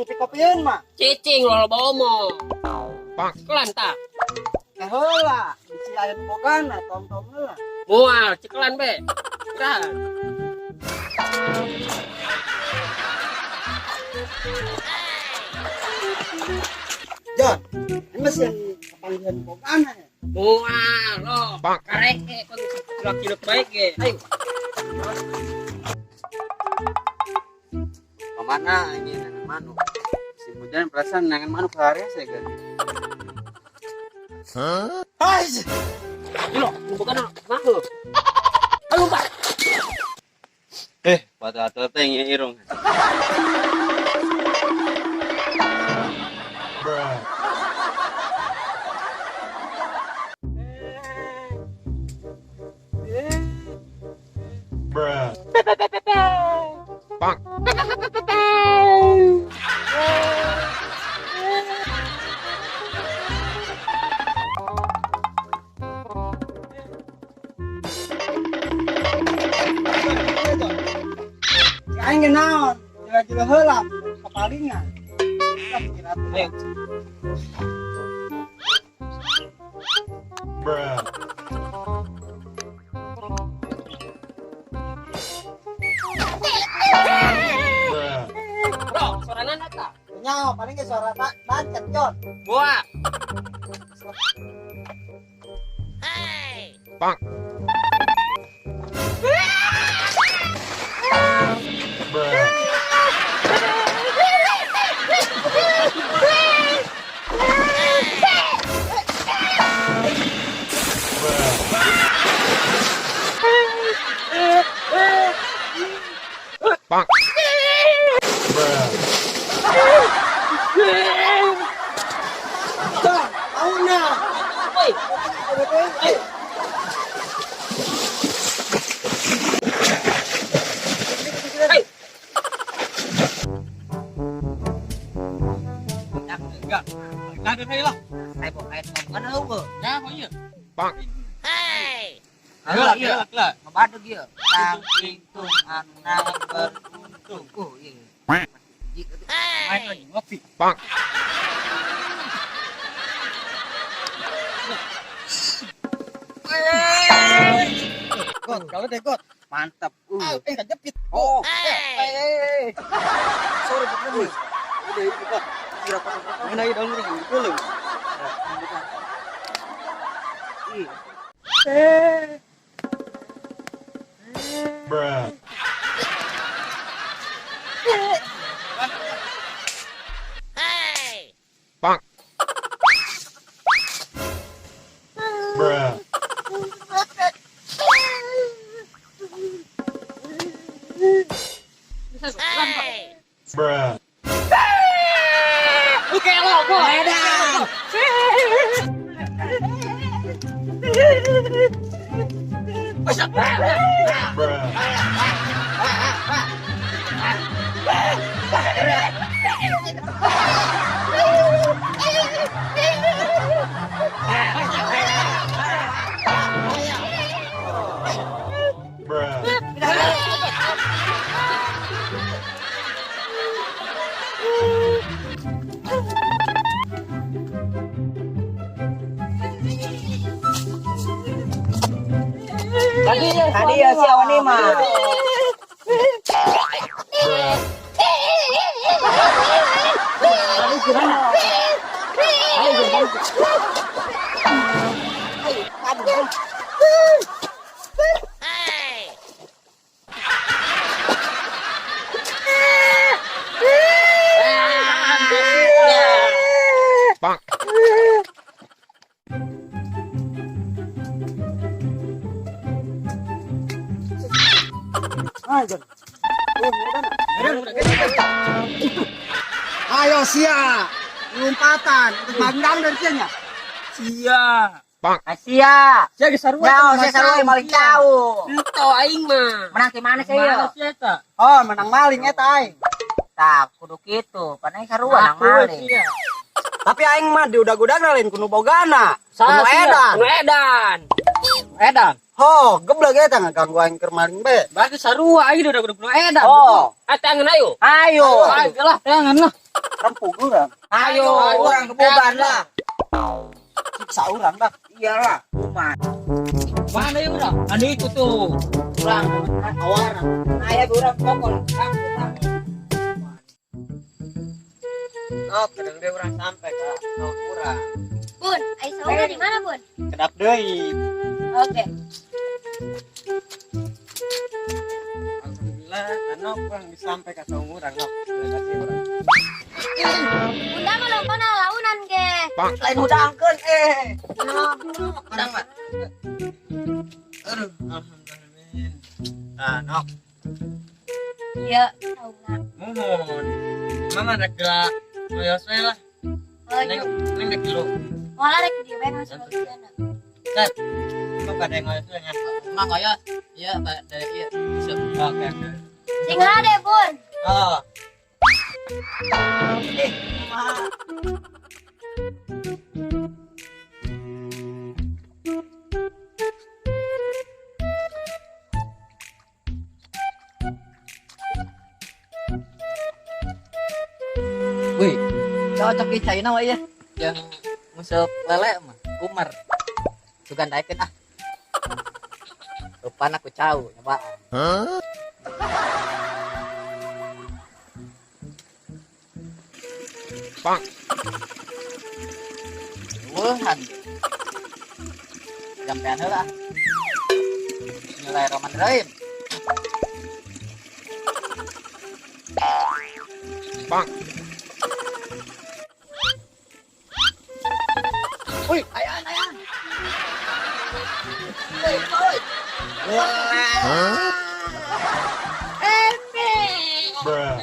teh kopieun mah. Cicing lo bawa mo. Cikelan tak? Teh heula, bisi aya bogana tom-tom heula. Mual cikelan be. Dah. Jon, ini mesin panggilan bogana ya. Mual lo. Karek kon cilok baik ge. Ayo. Kemana ini nangan manuk? Si hujan perasaan nangan manuk hari saya kan. Hai. Lo, bukan aku. Halo, Pak. Pada tete yang irung. Aing ge naon? Jila-jila heula kapalingan. Ayo. Bro, suara nana tak? Nyawa paling ge suara bacet Jon. Buah. Jon, auna. Woi, hey. Enggak. Ada saya lah. Hai bộ hai không có nấu vừa. Ya, kok iya. Ayo Lah, iya. lah. Mabado dia. Tangking tung anak beruntung. Oh iya. Main lagi ngopi. God, kalau deh God. Mantap. Kejepit. Oh. Sorry bener nih. Udah ini kok. Main lagi dong ring. Dulu. Oke lo, go. Edan. Tadi ya si awan ini mah. Tadi gimana? Ayo gimana? Ayo sia, lompatan, bandang dari sini. Sia. Sia, Sia geus sarua. ya saya sarua maling jauh. Ento aing mah. Menang di mana sih Mana ya? sia eta? Oh, menang maling eta aing. Tah, kudu kitu, panai sarua nang maling. Tapi aing mah diudag-udag lain kudu bogana. Kudu edan. Kudu edan. Edan. Ho, geblek eta ngaganggu aing keur maling be. Berarti sarua aing udah kudu edan. Oh. Tangan ayo. Ayo. Ayo lah tangan lah. rempuk orang. Ayo, orang kebuban lah. Siksa orang dah. Iyalah, umat. Mana ya orang? Ada itu tuh. Orang, kawan. Ayah orang pokok. Oh, kadang dia orang sampai ke orang. Bun, ai sauna di mana, Bun? Kedap deui. Oke. Alhamdulillah, tanok orang disampai ke orang. Nok, terima kasih orang. Bunda mah lompana launan ge. Lain udangkeun Udang mah. Aduh, alhamdulillah. Tanok, Iya, sauna. mohon. Mama ada gerak. Moyos we lah. Oh, Neng, yuk. neng dek dulu. Malah rek di we masuk ke sana. Set. Kok kada yang ngoyos we nya? Mah ngoyos. Iya, dari iya. Oke, oke. Sing hade, Bun. Oh. Wih, cocok di China wah ya. Yang musuh lele mah, Umar. Sugan daekeun ah. Rupana aku cau, nyoba. Bang. Wuhan. Jampean heula. Nilai Roman Reim. Bang. Wih, ayan, ayan. Bruh.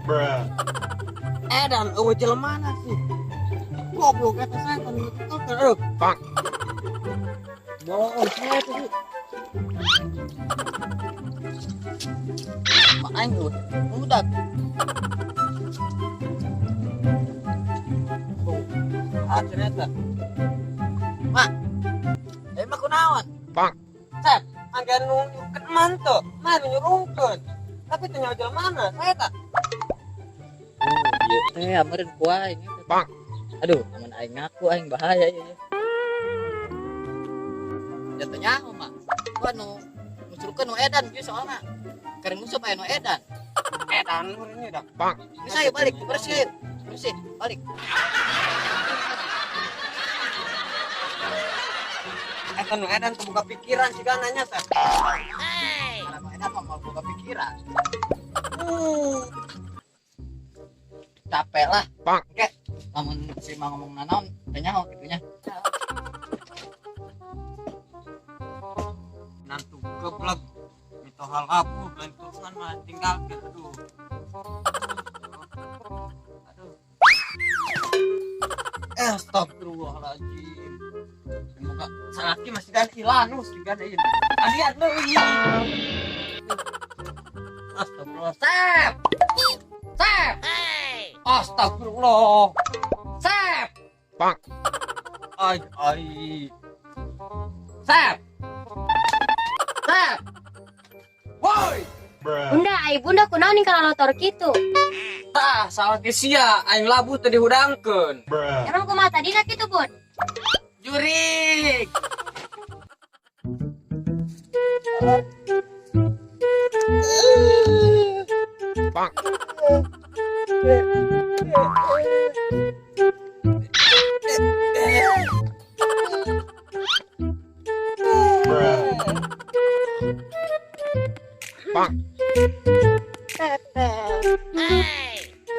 Bruh. Edan, eueuh jelemana sih? Goblok kata saya kan betul kan. Bang. Bohong saya tuh. Mak aing udah. Ah, ternyata. Mak. Emang kunaon? Bang. Sep, angga nunjukkeun mantu, mah nyurungkeun. Tapi tanya jelemana, saya tak. Iya teh amereun ku aing. Bang. Aduh, amun aing ngaku aing bahaya ya. Jatuhnya nyaho mah. Ku anu musuhkeun nu edan ge soalna. Keur musuh aya nu edan. Edan urangnya dah. Bang. Ini saya balik bersihin. Bersih, balik. Eta nu edan teu boga pikiran siga nanya Sep. Kalau nu edan mah mau buka pikiran. Capek lah. Bang. Oke. Lamun si mah ngomong nanaon, teh nyaho kitunya. Nantu geblek. Itu hal aku lain turunan mah tinggalkeun aduh. Aduh. Astagfirullahaladzim. Semoga salaki masih kan ilanus juga ada ini. Lihat lu ini. Astagfirullah. Sep. Sep. Astagfirullah. Sep. Bang. Ay. Sep. Sep. Woi. Bruh. Bunda, ai bunda kunaon nih kalau lotor kitu? Tah, salah ke sia, aing labu teu dihudangkeun. Bruh. Emang kumaha tadina kitu, Bun? Jurik. Bang. Bruh. Bang.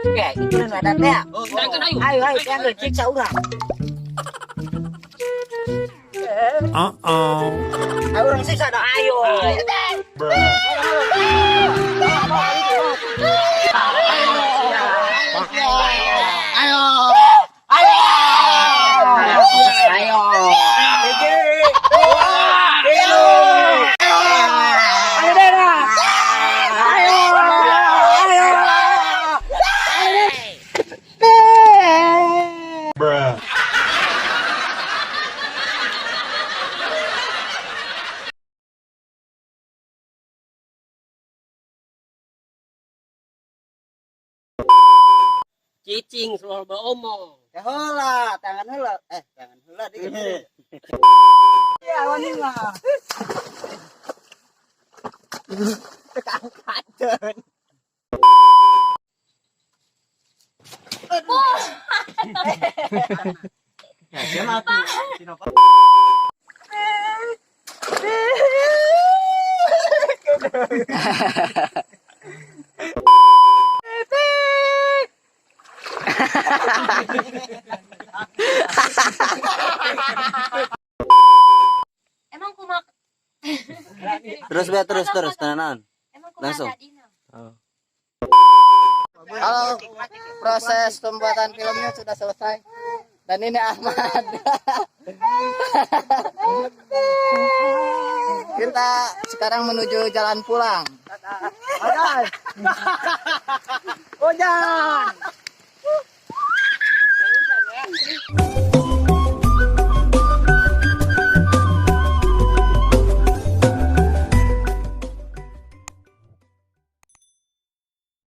Oke, itu nu ada teh. Oh, ayo. Ayo, yang siksa urang. Ayo urang siksa dah, ayo. Bruh. Ayo. cicing soal beromong. Ya heula, tangan heula. Tangan heula dikit. Ya wani mah. Tekan kajen. Ya, dia mati. Emang kumak. Terus be terus tenanan. Emang kumak Langsung. Dina. Halo, proses pembuatan filmnya sudah selesai. Dan ini Ahmad. Kita sekarang menuju jalan pulang. Ojan.